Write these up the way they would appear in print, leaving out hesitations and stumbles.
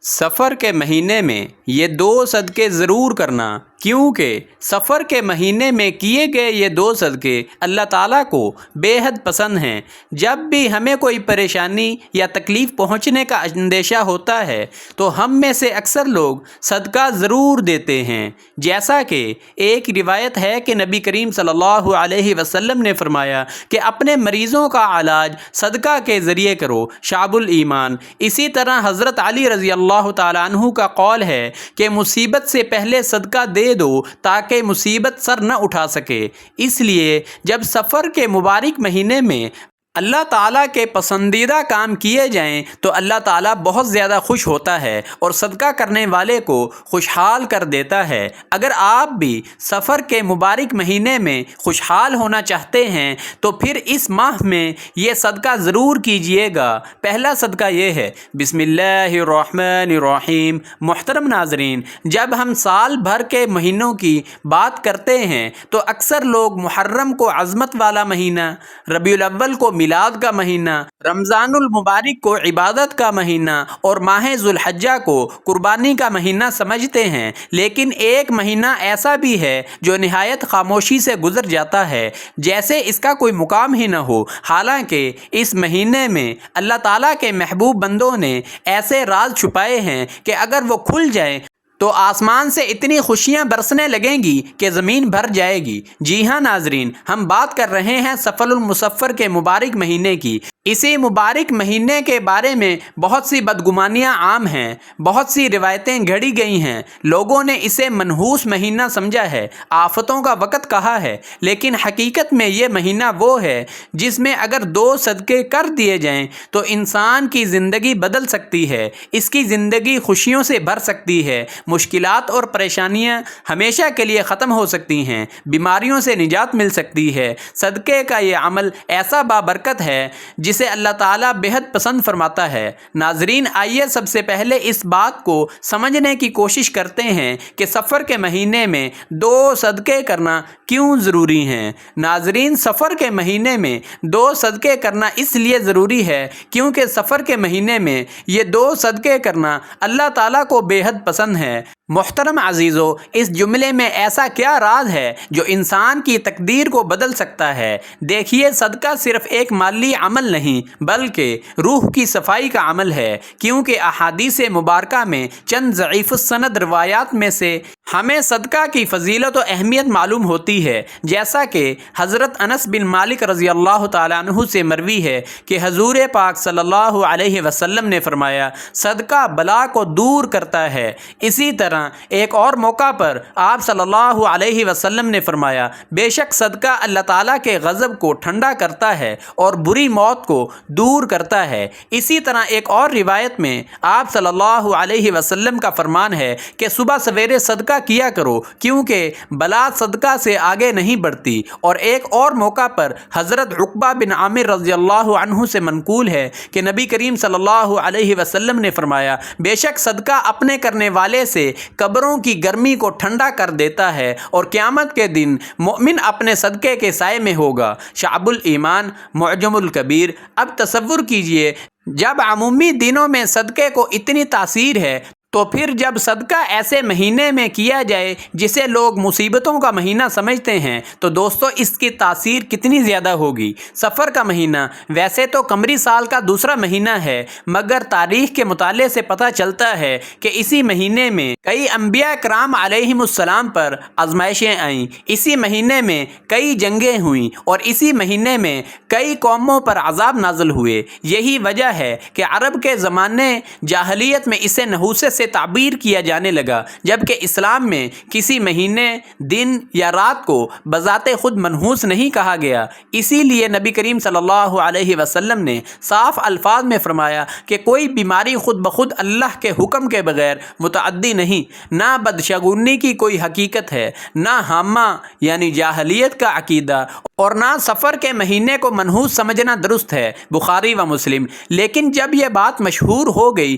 سفر کے مہینے میں یہ 2 صدقے ضرور کرنا، کیونکہ سفر کے مہینے میں کیے گئے یہ 2 صدقے اللہ تعالیٰ کو بے حد پسند ہیں۔ جب بھی ہمیں کوئی پریشانی یا تکلیف پہنچنے کا اندیشہ ہوتا ہے تو ہم میں سے اکثر لوگ صدقہ ضرور دیتے ہیں، جیسا کہ ایک روایت ہے کہ نبی کریم صلی اللہ علیہ وسلم نے فرمایا کہ اپنے مریضوں کا علاج صدقہ کے ذریعے کرو، شعب الایمان۔ اسی طرح حضرت علی رضی اللہ تعالیٰ عنہ کا قول ہے کہ مصیبت سے پہلے صدقہ دے دو تاکہ مصیبت سر نہ اٹھا سکے۔ اس لیے جب سفر کے مبارک مہینے میں اللہ تعالیٰ کے پسندیدہ کام کیے جائیں تو اللہ تعالیٰ بہت زیادہ خوش ہوتا ہے اور صدقہ کرنے والے کو خوشحال کر دیتا ہے۔ اگر آپ بھی سفر کے مبارک مہینے میں خوشحال ہونا چاہتے ہیں تو پھر اس ماہ میں یہ صدقہ ضرور کیجئے گا۔ پہلا صدقہ یہ ہے، بسم اللہ الرحمن الرحیم۔ محترم ناظرین، جب ہم سال بھر کے مہینوں کی بات کرتے ہیں تو اکثر لوگ محرم کو عظمت والا مہینہ، ربیع الاول کو میلاد کا مہینہ، رمضان المبارک کو عبادت کا مہینہ اور ماہ ذوالحجہ کو قربانی کا مہینہ سمجھتے ہیں، لیکن ایک مہینہ ایسا بھی ہے جو نہایت خاموشی سے گزر جاتا ہے، جیسے اس کا کوئی مقام ہی نہ ہو۔ حالانکہ اس مہینے میں اللہ تعالیٰ کے محبوب بندوں نے ایسے راز چھپائے ہیں کہ اگر وہ کھل جائیں تو آسمان سے اتنی خوشیاں برسنے لگیں گی کہ زمین بھر جائے گی۔ جی ہاں ناظرین، ہم بات کر رہے ہیں سفر المصفر کے مبارک مہینے کی۔ اسی مبارک مہینے کے بارے میں بہت سی بدگمانیاں عام ہیں، بہت سی روایتیں گھڑی گئی ہیں۔ لوگوں نے اسے منحوس مہینہ سمجھا ہے، آفتوں کا وقت کہا ہے، لیکن حقیقت میں یہ مہینہ وہ ہے جس میں اگر 2 صدقے کر دیے جائیں تو انسان کی زندگی بدل سکتی ہے، اس کی زندگی خوشیوں سے بھر سکتی ہے، مشکلات اور پریشانیاں ہمیشہ کے لیے ختم ہو سکتی ہیں، بیماریوں سے نجات مل سکتی ہے۔ صدقے کا یہ عمل ایسا بابرکت ہے جسے اللہ تعالیٰ بے حد پسند فرماتا ہے۔ ناظرین، آئیے سب سے پہلے اس بات کو سمجھنے کی کوشش کرتے ہیں کہ سفر کے مہینے میں 2 صدقے کرنا کیوں ضروری ہیں۔ ناظرین، سفر کے مہینے میں 2 صدقے کرنا اس لیے ضروری ہے کیونکہ سفر کے مہینے میں یہ 2 صدقے کرنا اللہ تعالیٰ کو بے حد پسند ہے۔ محترم عزیزو، اس جملے میں ایسا کیا راز ہے جو انسان کی تقدیر کو بدل سکتا ہے؟ دیکھیے، صدقہ صرف ایک مالی عمل نہیں بلکہ روح کی صفائی کا عمل ہے، کیونکہ احادیث مبارکہ میں چند ضعیف السند روایات میں سے ہمیں صدقہ کی فضیلت و اہمیت معلوم ہوتی ہے، جیسا کہ حضرت انس بن مالک رضی اللہ تعالیٰ عنہ سے مروی ہے کہ حضور پاک صلی اللہ علیہ وسلم نے فرمایا، صدقہ بلا کو دور کرتا ہے۔ اسی طرح ایک اور موقع پر آپ صلی اللہ علیہ وسلم نے فرمایا، بے شک صدقہ اللہ تعالیٰ کے غضب کو ٹھنڈا کرتا ہے اور بری موت کو دور کرتا ہے۔ اسی طرح ایک اور روایت میں آپ صلی اللہ علیہ وسلم کا فرمان ہے کہ صبح سویرے صدقہ کیا کرو کیونکہ بلا صدقہ سے آگے نہیں بڑھتی۔ اور ایک اور موقع پر حضرت عقبہ بن عامر رضی اللہ عنہ سے منقول ہے کہ نبی کریم صلی اللہ علیہ وسلم نے فرمایا، بے شک صدقہ اپنے کرنے والے سے قبروں کی گرمی کو ٹھنڈا کر دیتا ہے اور قیامت کے دن مومن اپنے صدقے کے سائے میں ہوگا۔ شعب الایمان، معجم الکبیر۔ اب تصور کیجئے، جب عمومی دنوں میں صدقے کو اتنی تاثیر ہے تو پھر جب صدقہ ایسے مہینے میں کیا جائے جسے لوگ مصیبتوں کا مہینہ سمجھتے ہیں تو دوستو اس کی تاثیر کتنی زیادہ ہوگی۔ سفر کا مہینہ ویسے تو قمری سال کا دوسرا مہینہ ہے، مگر تاریخ کے مطالعے سے پتہ چلتا ہے کہ اسی مہینے میں کئی انبیاء کرام علیہم السلام پر آزمائشیں آئیں، اسی مہینے میں کئی جنگیں ہوئیں اور اسی مہینے میں کئی قوموں پر عذاب نازل ہوئے۔ یہی وجہ ہے کہ عرب کے زمانے جاہلیت میں اسے نحوست سے تعبیر کیا جانے لگا، جبکہ اسلام میں کسی مہینے، دن یا رات کو بذات خود منحوس نہیں کہا گیا۔ اسی لیے نبی کریم صلی اللہ علیہ وسلم نے صاف الفاظ میں فرمایا کہ کوئی بیماری خود بخود اللہ کے حکم کے بغیر متعدی نہیں، نہ بدشگونی کی کوئی حقیقت ہے، نہ ہامہ یعنی جاہلیت کا عقیدہ، اور نہ سفر کے مہینے کو منحوس سمجھنا درست ہے۔ بخاری و مسلم۔ لیکن جب یہ بات مشہور ہو گئی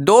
2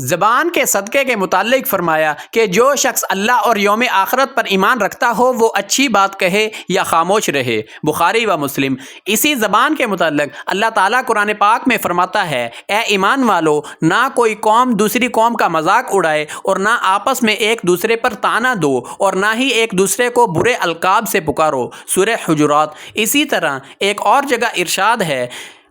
زبان کے صدقے کے متعلق فرمایا کہ جو شخص اللہ اور یوم آخرت پر ایمان رکھتا ہو وہ اچھی بات کہے یا خاموش رہے، بخاری و مسلم۔ اسی زبان کے متعلق اللہ تعالیٰ قرآن پاک میں فرماتا ہے، اے ایمان والو، نہ کوئی قوم دوسری قوم کا مذاق اڑائے اور نہ آپس میں ایک دوسرے پر طعنہ دو اور نہ ہی ایک دوسرے کو برے القاب سے پکارو، سورہ حجرات۔ اسی طرح ایک اور جگہ ارشاد ہے،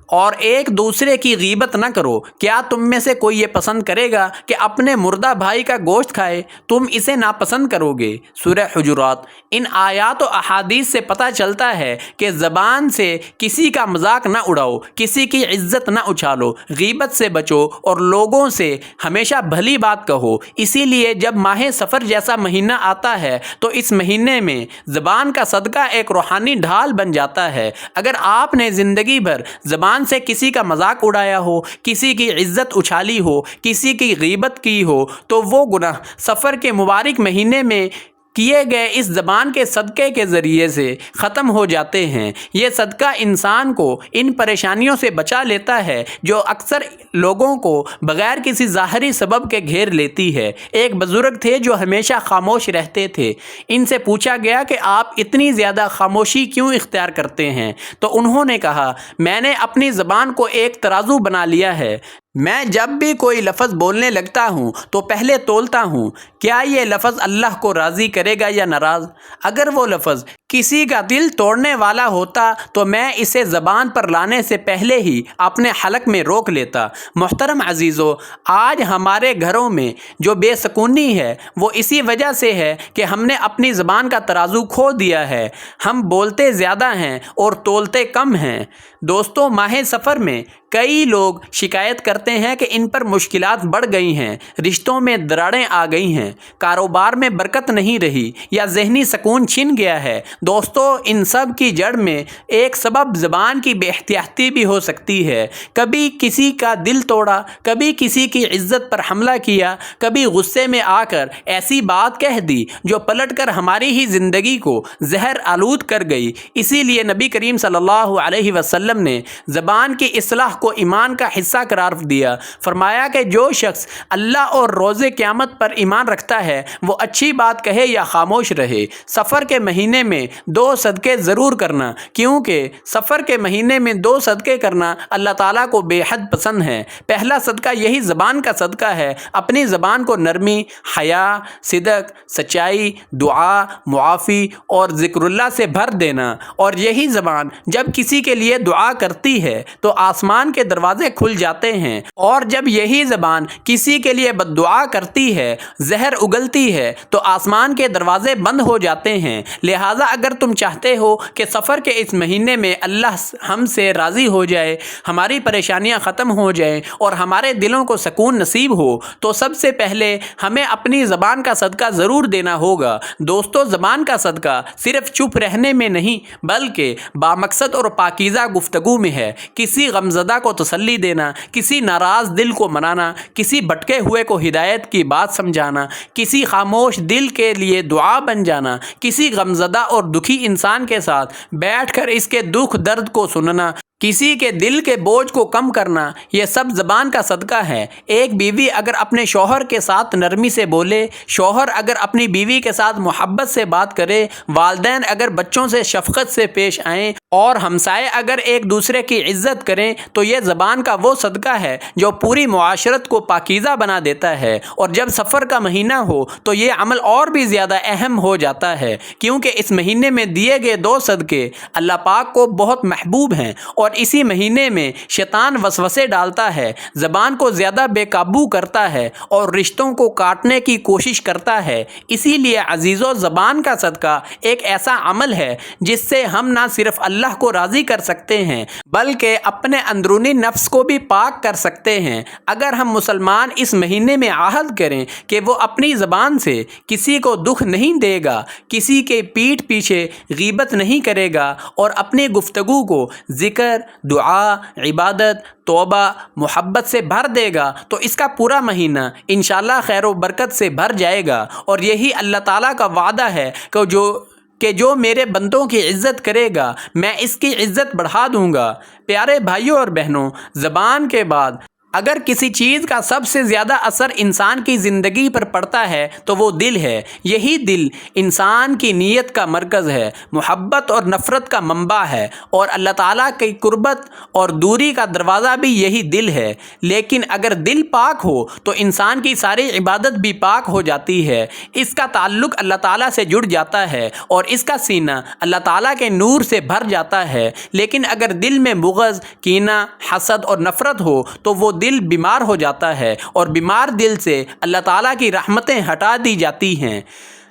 اور ایک دوسرے کی غیبت نہ کرو۔ کیا تم میں سے کوئی یہ پسند کرے گا کہ اپنے مردہ بھائی کا گوشت کھائے؟ تم اسے ناپسند کرو گے، سورہ حجرات۔ ان آیات و احادیث سے پتہ چلتا ہے کہ زبان سے کسی کا مذاق نہ اڑاؤ، کسی کی عزت نہ اچھالو، غیبت سے بچو اور لوگوں سے ہمیشہ بھلی بات کہو۔ اسی لیے جب ماہ سفر جیسا مہینہ آتا ہے تو اس مہینے میں زبان کا صدقہ ایک روحانی ڈھال بن جاتا ہے۔ اگر آپ نے زندگی بھر زبان سے کسی کا مذاق اڑایا ہو، کسی کی عزت اچھالی ہو، کسی کی غیبت کی ہو، تو وہ گناہ سفر کے مبارک مہینے میں کیے گئے اس زبان کے صدقے کے ذریعے سے ختم ہو جاتے ہیں۔ یہ صدقہ انسان کو ان پریشانیوں سے بچا لیتا ہے جو اکثر لوگوں کو بغیر کسی ظاہری سبب کے گھیر لیتی ہے۔ ایک بزرگ تھے جو ہمیشہ خاموش رہتے تھے۔ ان سے پوچھا گیا کہ آپ اتنی زیادہ خاموشی کیوں اختیار کرتے ہیں؟ تو انہوں نے کہا، میں نے اپنی زبان کو ایک ترازو بنا لیا ہے۔ میں جب بھی کوئی لفظ بولنے لگتا ہوں تو پہلے تولتا ہوں، کیا یہ لفظ اللہ کو راضی کرے گا یا ناراض؟ اگر وہ لفظ کسی کا دل توڑنے والا ہوتا تو میں اسے زبان پر لانے سے پہلے ہی اپنے حلق میں روک لیتا۔ محترم عزیزو، آج ہمارے گھروں میں جو بے سکونی ہے وہ اسی وجہ سے ہے کہ ہم نے اپنی زبان کا ترازو کھو دیا ہے۔ ہم بولتے زیادہ ہیں اور تولتے کم ہیں۔ دوستو، ماہ سفر میں کئی لوگ شکایت کرتے ہیں کہ ان پر مشکلات بڑھ گئی ہیں، رشتوں میں دراڑیں آ گئی ہیں، کاروبار میں برکت نہیں رہی یا ذہنی سکون چھن گیا ہے۔ دوستو، ان سب کی جڑ میں ایک سبب زبان کی بے احتیاطی بھی ہو سکتی ہے۔ کبھی کسی کا دل توڑا، کبھی کسی کی عزت پر حملہ کیا، کبھی غصے میں آ کر ایسی بات کہہ دی جو پلٹ کر ہماری ہی زندگی کو زہر آلود کر گئی۔ اسی لیے نبی کریم صلی اللہ علیہ وسلم نے زبان کی اصلاح کو ایمان کا حصہ قرار دیا۔ فرمایا کہ جو شخص اللہ اور روز قیامت پر ایمان رکھتا ہے وہ اچھی بات کہے یا خاموش رہے۔ سفر کے مہینے میں 2 صدقے ضرور کرنا، کیونکہ سفر کے مہینے میں 2 صدقے کرنا اللہ تعالیٰ کو بے حد پسند ہے۔ پہلا صدقہ یہی زبان کا صدقہ ہے۔ اپنی زبان کو نرمی، حیا، صدق، سچائی، دعا، معافی اور ذکر اللہ سے بھر دینا۔ اور یہی زبان جب کسی کے لیے دعا کرتی ہے تو آسمان کے دروازے کھل جاتے ہیں، اور جب یہی زبان کسی کے لیے بد دعا کرتی ہے، زہر اگلتی ہے، تو آسمان کے دروازے بند ہو جاتے ہیں۔ لہٰذا اگر تم چاہتے ہو کہ سفر کے اس مہینے میں اللہ ہم سے راضی ہو جائے، ہماری پریشانیاں ختم ہو جائیں اور ہمارے دلوں کو سکون نصیب ہو، تو سب سے پہلے ہمیں اپنی زبان کا صدقہ ضرور دینا ہوگا۔ دوستو، زبان کا صدقہ صرف چپ رہنے میں نہیں بلکہ بامقصد اور پاکیزہ گفتگو میں ہے۔ کسی غمزدہ کو تسلی دینا، کسی ناراض دل کو منانا، کسی بھٹکے ہوئے کو ہدایت کی بات سمجھانا، کسی خاموش دل کے لیے دعا بن جانا، کسی غمزدہ اور دکھی انسان کے ساتھ بیٹھ کر اس کے دکھ درد کو سننا، کسی کے دل کے بوجھ کو کم کرنا، یہ سب زبان کا صدقہ ہے۔ ایک بیوی اگر اپنے شوہر کے ساتھ نرمی سے بولے، شوہر اگر اپنی بیوی کے ساتھ محبت سے بات کرے، والدین اگر بچوں سے شفقت سے پیش آئیں اور ہمسائے اگر ایک دوسرے کی عزت کریں، تو یہ زبان کا وہ صدقہ ہے جو پوری معاشرت کو پاکیزہ بنا دیتا ہے۔ اور جب سفر کا مہینہ ہو تو یہ عمل اور بھی زیادہ اہم ہو جاتا ہے، کیونکہ اس مہینے میں دیے گئے 2 صدقے اللہ پاک کو بہت محبوب ہیں، اور اسی مہینے میں شیطان وسوسے ڈالتا ہے، زبان کو زیادہ بے قابو کرتا ہے اور رشتوں کو کاٹنے کی کوشش کرتا ہے۔ اسی لیے عزیزو، زبان کا صدقہ ایک ایسا عمل ہے جس سے ہم نہ صرف اللہ کو راضی کر سکتے ہیں بلکہ اپنے اندرونی نفس کو بھی پاک کر سکتے ہیں۔ اگر ہم مسلمان اس مہینے میں عہد کریں کہ وہ اپنی زبان سے کسی کو دکھ نہیں دے گا، کسی کے پیٹھ پیچھے غیبت نہیں کرے گا اور اپنی گفتگو کو ذکر، دعا، عبادت، توبہ، محبت سے بھر دے گا، تو اس کا پورا مہینہ انشاءاللہ خیر و برکت سے بھر جائے گا۔ اور یہی اللہ تعالیٰ کا وعدہ ہے کہ جو میرے بندوں کی عزت کرے گا میں اس کی عزت بڑھا دوں گا۔ پیارے بھائیوں اور بہنوں، زبان کے بعد اگر کسی چیز کا سب سے زیادہ اثر انسان کی زندگی پر پڑتا ہے تو وہ دل ہے۔ یہی دل انسان کی نیت کا مرکز ہے، محبت اور نفرت کا منبع ہے، اور اللہ تعالیٰ کی قربت اور دوری کا دروازہ بھی یہی دل ہے۔ لیکن اگر دل پاک ہو تو انسان کی ساری عبادت بھی پاک ہو جاتی ہے، اس کا تعلق اللہ تعالیٰ سے جڑ جاتا ہے اور اس کا سینہ اللہ تعالیٰ کے نور سے بھر جاتا ہے۔ لیکن اگر دل میں بغض، کینہ، حسد اور نفرت ہو تو وہ دل بیمار ہو جاتا ہے، اور بیمار دل سے اللہ تعالیٰ کی رحمتیں ہٹا دی جاتی ہیں۔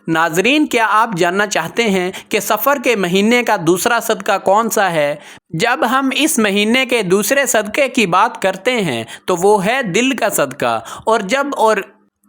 ناظرین، کیا آپ جاننا چاہتے ہیں کہ سفر کے مہینے کا دوسرا صدقہ کون سا ہے؟ جب ہم اس مہینے کے دوسرے صدقے کی بات کرتے ہیں تو وہ ہے دل کا صدقہ،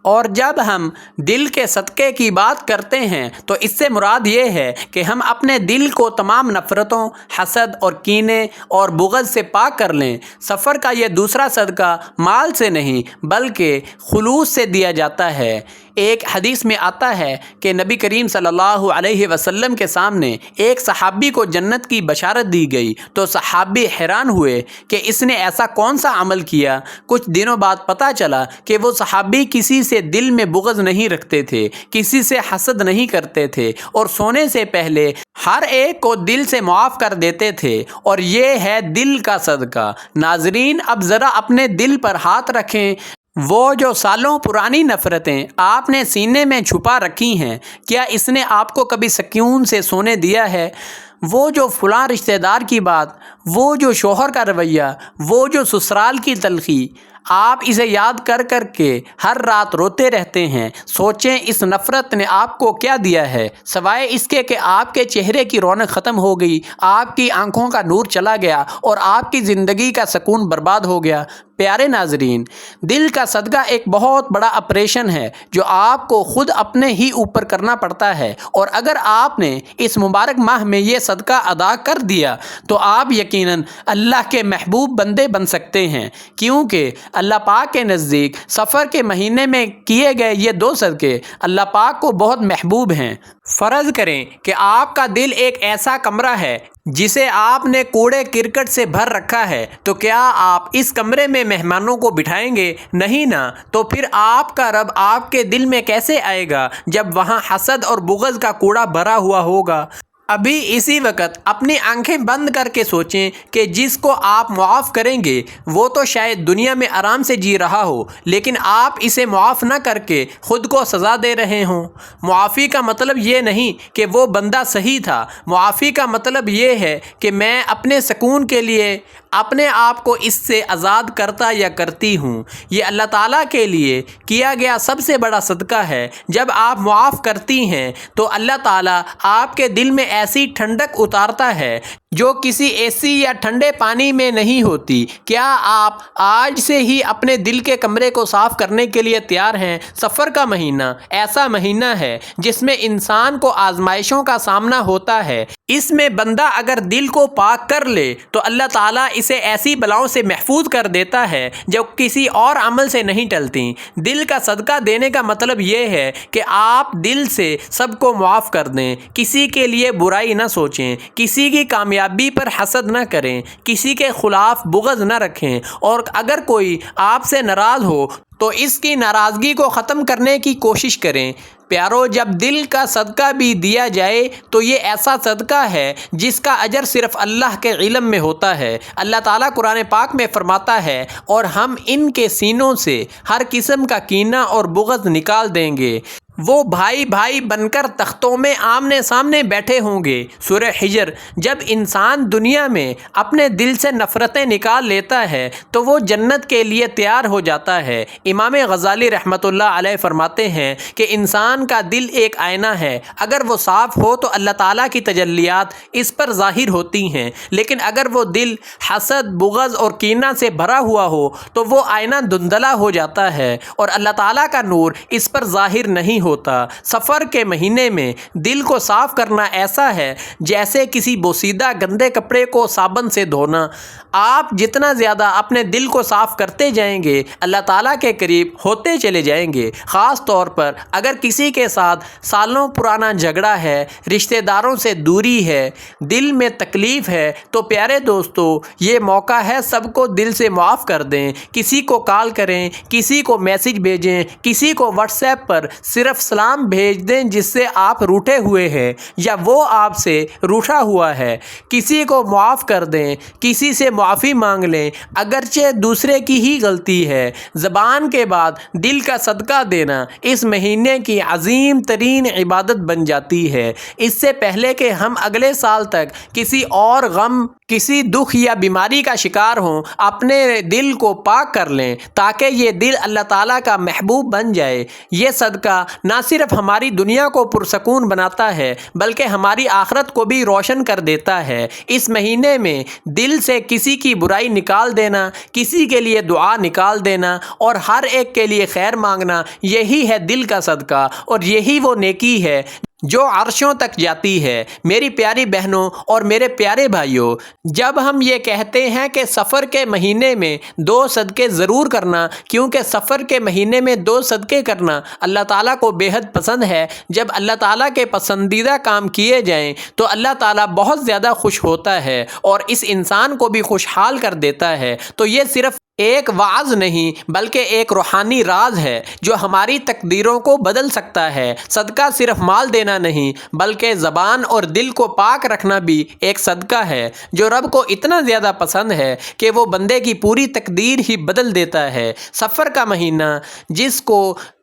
اور جب ہم دل کے صدقے کی بات کرتے ہیں تو اس سے مراد یہ ہے کہ ہم اپنے دل کو تمام نفرتوں، حسد اور کینے اور بغض سے پاک کر لیں۔ سفر کا یہ دوسرا صدقہ مال سے نہیں بلکہ خلوص سے دیا جاتا ہے۔ ایک حدیث میں آتا ہے کہ نبی کریم صلی اللہ علیہ وسلم کے سامنے ایک صحابی کو جنت کی بشارت دی گئی تو صحابی حیران ہوئے کہ اس نے ایسا کون سا عمل کیا۔ کچھ دنوں بعد پتہ چلا کہ وہ صحابی کسی سے دل میں بغض نہیں رکھتے تھے، کسی سے حسد نہیں کرتے تھے، اور سونے سے پہلے ہر ایک کو دل سے معاف کر دیتے تھے، اور یہ ہے دل کا صدقہ۔ ناظرین، اب ذرا اپنے دل پر ہاتھ رکھیں۔ وہ جو سالوں پرانی نفرتیں آپ نے سینے میں چھپا رکھی ہیں، کیا اس نے آپ کو کبھی سکون سے سونے دیا ہے؟ وہ جو فلاں رشتہ دار کی بات، وہ جو شوہر کا رویہ، وہ جو سسرال کی تلخی، آپ اسے یاد کر کر کے ہر رات روتے رہتے ہیں۔ سوچیں اس نفرت نے آپ کو کیا دیا ہے، سوائے اس کے کہ آپ کے چہرے کی رونق ختم ہو گئی، آپ کی آنکھوں کا نور چلا گیا اور آپ کی زندگی کا سکون برباد ہو گیا۔ پیارے ناظرین، دل کا صدقہ ایک بہت بڑا آپریشن ہے جو آپ کو خود اپنے ہی اوپر کرنا پڑتا ہے، اور اگر آپ نے اس مبارک ماہ میں یہ صدقہ ادا کر دیا تو آپ یقیناً اللہ کے محبوب بندے بن سکتے ہیں، کیونکہ اللہ پاک کے نزدیک سفر کے مہینے میں کیے گئے یہ دو صدقے اللہ پاک کو بہت محبوب ہیں۔ فرض کریں کہ آپ کا دل ایک ایسا کمرہ ہے جسے آپ نے کوڑے کرکٹ سے بھر رکھا ہے، تو کیا آپ اس کمرے میں مہمانوں کو بٹھائیں گے؟ نہیں نا۔ تو پھر آپ کا رب آپ کے دل میں کیسے آئے گا جب وہاں حسد اور بغض کا کوڑا بھرا ہوا ہوگا؟ ابھی اسی وقت اپنی آنکھیں بند کر کے سوچیں کہ جس کو آپ معاف کریں گے وہ تو شاید دنیا میں آرام سے جی رہا ہو، لیکن آپ اسے معاف نہ کر کے خود کو سزا دے رہے ہوں۔ معافی کا مطلب یہ نہیں کہ وہ بندہ صحیح تھا، معافی کا مطلب یہ ہے کہ میں اپنے سکون کے لیے اپنے آپ کو اس سے آزاد کرتا یا کرتی ہوں۔ یہ اللہ تعالیٰ کے لیے کیا گیا سب سے بڑا صدقہ ہے۔ جب آپ معاف کرتی ہیں تو اللہ تعالیٰ آپ کے دل میں ایسی ٹھنڈک اتارتا ہے جو کسی اے سی یا ٹھنڈے پانی میں نہیں ہوتی۔ کیا آپ آج سے ہی اپنے دل کے کمرے کو صاف کرنے کے لیے تیار ہیں؟ سفر کا مہینہ ایسا مہینہ ہے جس میں انسان کو آزمائشوں کا سامنا ہوتا ہے۔ اس میں بندہ اگر دل کو پاک کر لے تو اللہ تعالیٰ اسے ایسی بلاؤں سے محفوظ کر دیتا ہے جو کسی اور عمل سے نہیں ٹلتی۔ دل کا صدقہ دینے کا مطلب یہ ہے کہ آپ دل سے سب کو معاف کر دیں، کسی کے لیے برائی نہ سوچیں، کسی کی کامیابی پر حسد نہ کریں، کسی کے خلاف بغض نہ رکھیں، اور اگر کوئی آپ سے ناراض ہو تو اس کی ناراضگی کو ختم کرنے کی کوشش کریں۔ پیارو، جب دل کا صدقہ بھی دیا جائے تو یہ ایسا صدقہ ہے جس کا اجر صرف اللہ کے علم میں ہوتا ہے۔ اللہ تعالیٰ قرآن پاک میں فرماتا ہے، اور ہم ان کے سینوں سے ہر قسم کا کینہ اور بغض نکال دیں گے، وہ بھائی بھائی بن کر تختوں میں آمنے سامنے بیٹھے ہوں گے۔ سورہ حجر۔ جب انسان دنیا میں اپنے دل سے نفرتیں نکال لیتا ہے تو وہ جنت کے لیے تیار ہو جاتا ہے۔ امام غزالی رحمۃ اللہ علیہ فرماتے ہیں کہ انسان کا دل ایک آئینہ ہے، اگر وہ صاف ہو تو اللہ تعالیٰ کی تجلیات اس پر ظاہر ہوتی ہیں، لیکن اگر وہ دل حسد، بغض اور کینہ سے بھرا ہوا ہو تو وہ آئینہ دھندلا ہو جاتا ہے اور اللہ تعالیٰ کا نور اس پر ظاہر نہیں ہوتا۔ سفر کے مہینے میں دل کو صاف کرنا ایسا ہے جیسے کسی بوسیدہ گندے کپڑے کو صابن سے دھونا۔ آپ جتنا زیادہ اپنے دل کو صاف کرتے جائیں گے اللہ تعالیٰ کے قریب ہوتے چلے جائیں گے۔ خاص طور پر اگر کسی کے ساتھ سالوں پرانا جھگڑا ہے، رشتہ داروں سے دوری ہے، دل میں تکلیف ہے، تو پیارے دوستو یہ موقع ہے سب کو دل سے معاف کر دیں۔ کسی کو کال کریں، کسی کو میسج بھیجیں، کسی کو واٹس ایپ پر صرف سلام بھیج دیں جس سے آپ روٹھے ہوئے ہیں یا وہ آپ سے روٹھا ہوا ہے۔ کسی کو معاف کر دیں، کسی سے معافی مانگ لیں اگرچہ دوسرے کی ہی غلطی ہے۔ زبان کے بعد دل کا صدقہ دینا اس مہینے کی عظیم ترین عبادت بن جاتی ہے۔ اس سے پہلے کہ ہم اگلے سال تک کسی اور غم، کسی دکھ یا بیماری کا شکار ہوں، اپنے دل کو پاک کر لیں تاکہ یہ دل اللہ تعالیٰ کا محبوب بن جائے۔ یہ صدقہ نہ صرف ہماری دنیا کو پرسکون بناتا ہے بلکہ ہماری آخرت کو بھی روشن کر دیتا ہے۔ اس مہینے میں دل سے کسی کی برائی نکال دینا، کسی کے لیے دعا نکال دینا اور ہر ایک کے لیے خیر مانگنا، یہی ہے دل کا صدقہ اور یہی وہ نیکی ہے جو عرشوں تک جاتی ہے۔ میری پیاری بہنوں اور میرے پیارے بھائیوں، جب ہم یہ کہتے ہیں کہ سفر کے مہینے میں 2 صدقے ضرور کرنا، کیونکہ سفر کے مہینے میں 2 صدقے کرنا اللہ تعالیٰ کو بے حد پسند ہے۔ جب اللہ تعالیٰ کے پسندیدہ کام کیے جائیں تو اللہ تعالیٰ بہت زیادہ خوش ہوتا ہے اور اس انسان کو بھی خوشحال کر دیتا ہے۔ تو یہ صرف ایک وعظ نہیں بلکہ ایک روحانی راز ہے جو ہماری تقدیروں کو بدل سکتا ہے۔ صدقہ صرف مال دینا نہیں بلکہ زبان اور دل کو پاک رکھنا بھی ایک صدقہ ہے جو رب کو اتنا زیادہ پسند ہے کہ وہ بندے کی پوری تقدیر ہی بدل دیتا ہے۔ سفر کا مہینہ جس کو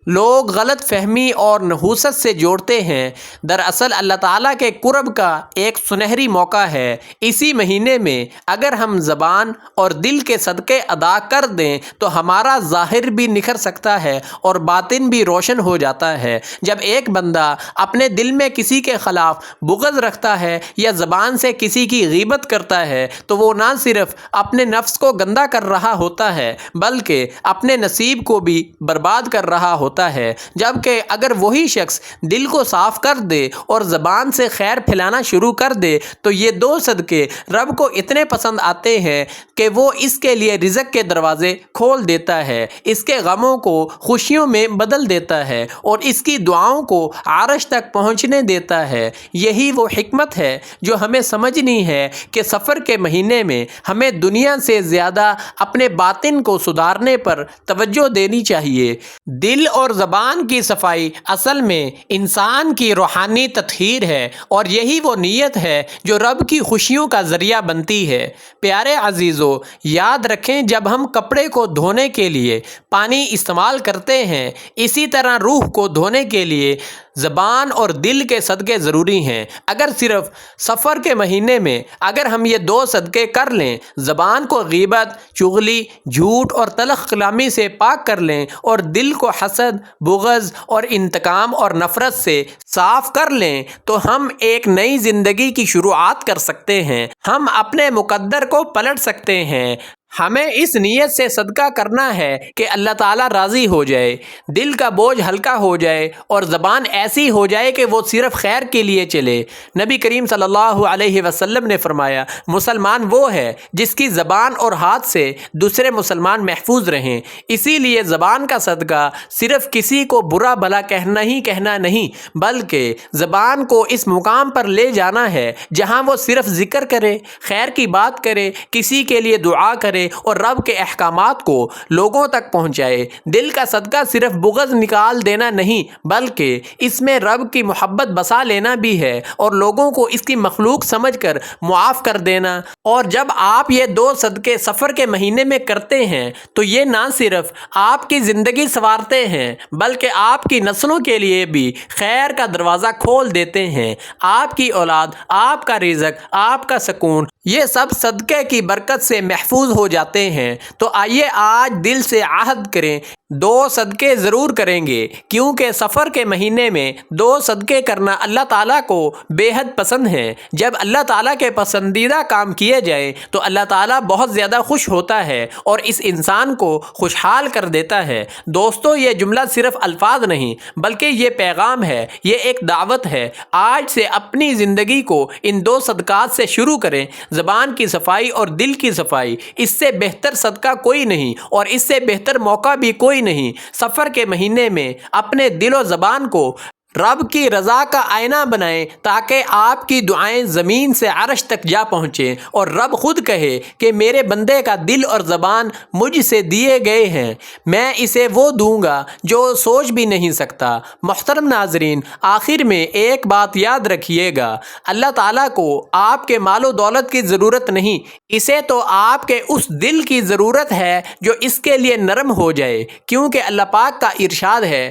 لوگ غلط فہمی اور نحوست سے جوڑتے ہیں، دراصل اللہ تعالیٰ کے قرب کا ایک سنہری موقع ہے۔ اسی مہینے میں اگر ہم زبان اور دل کے صدقے ادا کر دیں تو ہمارا ظاہر بھی نکھر سکتا ہے اور باطن بھی روشن ہو جاتا ہے۔ جب ایک بندہ اپنے دل میں کسی کے خلاف بغض رکھتا ہے یا زبان سے کسی کی غیبت کرتا ہے تو وہ نہ صرف اپنے نفس کو گندہ کر رہا ہوتا ہے بلکہ اپنے نصیب کو بھی برباد کر رہا ہوتا ہے۔ جبکہ اگر وہی شخص دل کو صاف کر دے اور زبان سے خیر پھیلانا شروع کر دے تو یہ 2 صدقے رب کو اتنے پسند آتے ہیں کہ وہ اس کے لیے رزق کے دروازے کھول دیتا ہے، اس کے غموں کو خوشیوں میں بدل دیتا ہے اور اس کی دعاؤں کو عرش تک پہنچنے دیتا ہے۔ یہی وہ حکمت ہے جو ہمیں سمجھنی ہے کہ سفر کے مہینے میں ہمیں دنیا سے زیادہ اپنے باطن کو سدھارنے پر توجہ دینی چاہیے۔ دل اور زبان کی صفائی اصل میں انسان کی روحانی تطہیر ہے اور یہی وہ نیت ہے جو رب کی خوشیوں کا ذریعہ بنتی ہے۔ پیارے عزیزو، یاد رکھیں جب ہم کپڑے کو دھونے کے لیے پانی استعمال کرتے ہیں، اسی طرح روح کو دھونے کے لیے زبان اور دل کے صدقے ضروری ہیں۔ اگر صرف سفر کے مہینے میں اگر ہم یہ 2 صدقے کر لیں، زبان کو غیبت، چغلی، جھوٹ اور تلخ کلامی سے پاک کر لیں اور دل کو حسد، بغض اور انتقام اور نفرت سے صاف کر لیں تو ہم ایک نئی زندگی کی شروعات کر سکتے ہیں۔ ہم اپنے مقدر کو پلٹ سکتے ہیں۔ ہمیں اس نیت سے صدقہ کرنا ہے کہ اللہ تعالیٰ راضی ہو جائے، دل کا بوجھ ہلکا ہو جائے اور زبان ایسی ہو جائے کہ وہ صرف خیر کے لیے چلے۔ نبی کریم صلی اللہ علیہ وسلم نے فرمایا، مسلمان وہ ہے جس کی زبان اور ہاتھ سے دوسرے مسلمان محفوظ رہیں۔ اسی لیے زبان کا صدقہ صرف کسی کو برا بھلا کہنا نہیں بلکہ زبان کو اس مقام پر لے جانا ہے جہاں وہ صرف ذکر کرے، خیر کی بات کرے، کسی کے لیے دعا کرے اور رب کے احکامات کو لوگوں تک پہنچائے۔ دل کا صدقہ صرف بغض نکال دینا نہیں بلکہ اس میں رب کی محبت بسا لینا بھی ہے اور لوگوں کو اس کی مخلوق سمجھ کر معاف کر دینا۔ اور جب آپ یہ 2 صدقے سفر کے مہینے میں کرتے ہیں تو یہ نہ صرف آپ کی زندگی سنوارتے ہیں بلکہ آپ کی نسلوں کے لیے بھی خیر کا دروازہ کھول دیتے ہیں۔ آپ کی اولاد، آپ کا رزق، آپ کا سکون، یہ سب صدقے کی برکت سے محفوظ ہو ہو جاتے ہیں۔ تو آئیے آج دل سے عہد کریں، 2 صدقے ضرور کریں گے، کیونکہ سفر کے مہینے میں 2 صدقے کرنا اللہ تعالیٰ کو بے حد پسند ہے۔ جب اللہ تعالیٰ کے پسندیدہ کام کیے جائیں تو اللہ تعالیٰ بہت زیادہ خوش ہوتا ہے اور اس انسان کو خوشحال کر دیتا ہے۔ دوستو، یہ جملہ صرف الفاظ نہیں بلکہ یہ پیغام ہے، یہ ایک دعوت ہے۔ آج سے اپنی زندگی کو ان 2 صدقات سے شروع کریں، زبان کی صفائی اور دل کی صفائی۔ اس سے بہتر صدقہ کوئی نہیں اور اس سے بہتر موقع بھی کوئی نہیں۔ سفر کے مہینے میں اپنے دل و زبان کو رب کی رضا کا آئینہ بنائیں تاکہ آپ کی دعائیں زمین سے عرش تک جا پہنچیں اور رب خود کہے کہ میرے بندے کا دل اور زبان مجھ سے دیے گئے ہیں، میں اسے وہ دوں گا جو سوچ بھی نہیں سکتا۔ محترم ناظرین، آخر میں ایک بات یاد رکھیے گا، اللہ تعالیٰ کو آپ کے مال و دولت کی ضرورت نہیں، اسے تو آپ کے اس دل کی ضرورت ہے جو اس کے لیے نرم ہو جائے، کیونکہ اللہ پاک کا ارشاد ہے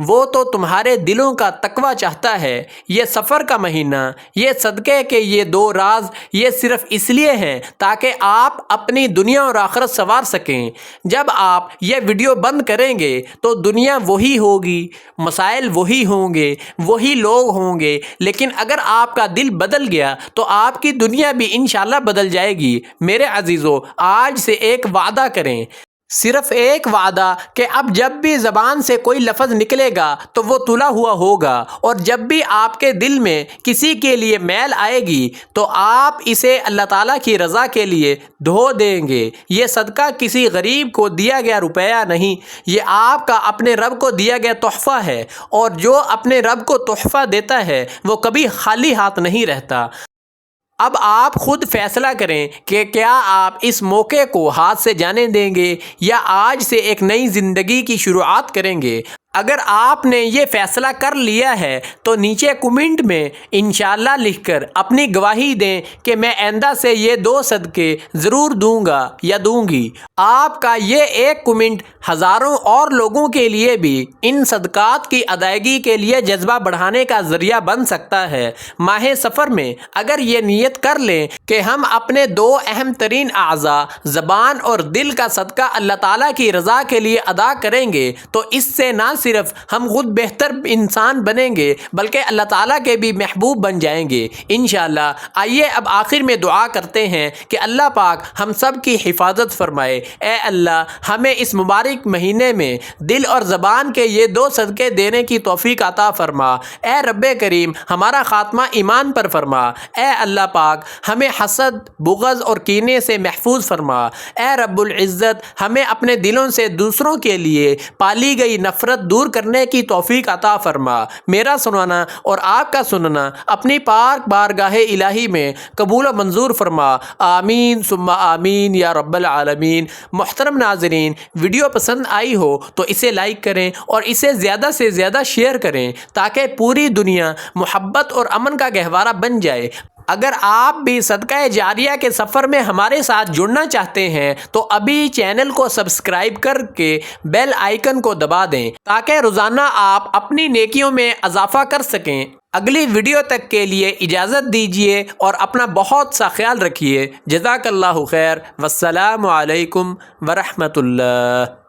وہ تو تمہارے دلوں کا تقوی چاہتا ہے۔ یہ سفر کا مہینہ، یہ صدقے کے یہ 2 راز، یہ صرف اس لیے ہیں تاکہ آپ اپنی دنیا اور آخرت سنوار سکیں۔ جب آپ یہ ویڈیو بند کریں گے تو دنیا وہی ہوگی، مسائل وہی ہوں گے، وہی لوگ ہوں گے، لیکن اگر آپ کا دل بدل گیا تو آپ کی دنیا بھی انشاءاللہ بدل جائے گی۔ میرے عزیزو، آج سے ایک وعدہ کریں، صرف ایک وعدہ کہ اب جب بھی زبان سے کوئی لفظ نکلے گا تو وہ تلا ہوا ہوگا، اور جب بھی آپ کے دل میں کسی کے لیے میل آئے گی تو آپ اسے اللہ تعالیٰ کی رضا کے لیے دھو دیں گے۔ یہ صدقہ کسی غریب کو دیا گیا روپیہ نہیں، یہ آپ کا اپنے رب کو دیا گیا تحفہ ہے، اور جو اپنے رب کو تحفہ دیتا ہے وہ کبھی خالی ہاتھ نہیں رہتا۔ اب آپ خود فیصلہ کریں کہ کیا آپ اس موقع کو ہاتھ سے جانے دیں گے یا آج سے ایک نئی زندگی کی شروعات کریں گے۔ اگر آپ نے یہ فیصلہ کر لیا ہے تو نیچے کمنٹ میں انشاءاللہ لکھ کر اپنی گواہی دیں کہ میں آئندہ سے یہ 2 صدقے ضرور دوں گا یا دوں گی۔ آپ کا یہ ایک کمنٹ ہزاروں اور لوگوں کے لیے بھی ان صدقات کی ادائیگی کے لیے جذبہ بڑھانے کا ذریعہ بن سکتا ہے۔ ماہ سفر میں اگر یہ نیت کر لیں کہ ہم اپنے 2 اہم ترین اعضاء زبان اور دل کا صدقہ اللہ تعالیٰ کی رضا کے لیے ادا کریں گے تو اس سے نہ صرف ہم خود بہتر انسان بنیں گے بلکہ اللہ تعالیٰ کے بھی محبوب بن جائیں گے انشاءاللہ۔ آئیے اب آخر میں دعا کرتے ہیں کہ اللہ پاک ہم سب کی حفاظت فرمائے۔ اے اللہ، ہمیں اس مبارک مہینے میں دل اور زبان کے یہ 2 صدقے دینے کی توفیق عطا فرما۔ اے رب کریم، ہمارا خاتمہ ایمان پر فرما۔ اے اللہ پاک، ہمیں حسد، بغض اور کینے سے محفوظ فرما۔ اے رب العزت، ہمیں اپنے دلوں سے دوسروں کے لیے پالی گئی نفرت دور کرنے کی توفیق عطا فرما۔ میرا سنانا اور آپ کا سننا اپنی پاک بارگاہ الہی میں قبول و منظور فرما۔ آمین ثم آمین یا رب العالمین۔ محترم ناظرین، ویڈیو پسند آئی ہو تو اسے لائک کریں اور اسے زیادہ سے زیادہ شیئر کریں تاکہ پوری دنیا محبت اور امن کا گہوارہ بن جائے۔ اگر آپ بھی صدقہ جاریہ کے سفر میں ہمارے ساتھ جڑنا چاہتے ہیں تو ابھی چینل کو سبسکرائب کر کے بیل آئیکن کو دبا دیں تاکہ روزانہ آپ اپنی نیکیوں میں اضافہ کر سکیں۔ اگلی ویڈیو تک کے لیے اجازت دیجیے اور اپنا بہت سا خیال رکھیے۔ جزاک اللہ خیر، والسلام علیکم ورحمۃ اللہ۔